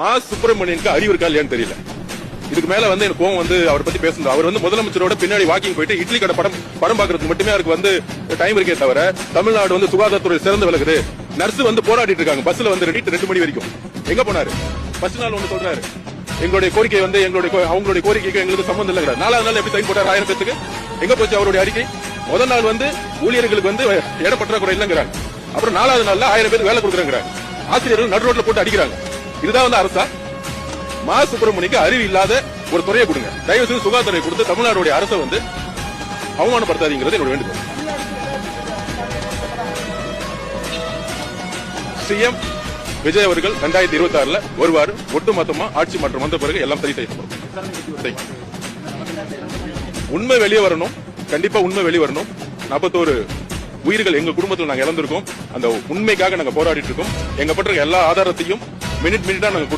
மா சுப்பிரமணியனுக்கு அறிவு இருக்கா இல்லையான்னு தெரியல. இதுக்கு மேல எனக்கு கோவம் அவரை பத்தி பேசணும். அவர் முதலமைச்சரோட பின்னாடி வாக்கிங் போயிட்டு இட்லி கடை படம் பாக்குறதுக்கு மட்டுமே அவருக்கு டைம் இருக்கே தவிர தமிழ்நாடு சுகாதாரத்துறை சிறந்து விலகுது. நர்ஸ் போராடிட்டு இருக்காங்க பஸ்ல 2 மணி வரைக்கும். எங்க போனாரு? ஃபர்ஸ்ட் நாள் சொல்றாரு எங்களுடைய கோரிக்கை அவங்களுடைய கோரிக்கைக்கு எங்களுக்கு சம்பந்தம் இல்லைங்கிற. 4வது நாள் எப்படி சைன் போட்டார் 1000 பேருக்கு? எங்க போச்சு அவருடைய அறிக்கை? முதல் நாள் ஊழியர்களுக்கு இட பற்றாக்குறை இல்லைங்கிறாங்க. அப்புறம் 4வது நாள்ல 1000 பேருக்கு வேலை கொடுக்குறாங்க. ஆசிரியர்கள் நடு ரோட்ல போட்டு அடிக்கிறாங்க. இதுதான் அரசா? மா சுப்பிரமணியனுக்கு அறிவு இல்லாத ஒரு துறையை கொடுங்க. தயவு செய்து சுகாதாரத்துறை கொடுத்து தமிழ்நாடுடைய அரசை அவமானப்படுத்தாதீங்கிறது என்னோட வேண்டுகோள். சிஎம் விஜய் அவர்கள் 2026 வருவாரு. ஒட்டுமொத்தமா ஆட்சி மாற்றம் வந்த பிறகு எல்லாம் சரி செய்யப்படும். உண்மை வெளியே வரணும். கண்டிப்பா உண்மை வெளிவரணும். 41 உயிர்கள் எங்க குடும்பத்தில் நாங்க இழந்திருக்கோம். அந்த உண்மைக்காக நாங்க போராடிட்டு இருக்கோம். எங்க பற்ற எல்லா ஆதாரத்தையும் மினிட்டா நாங்க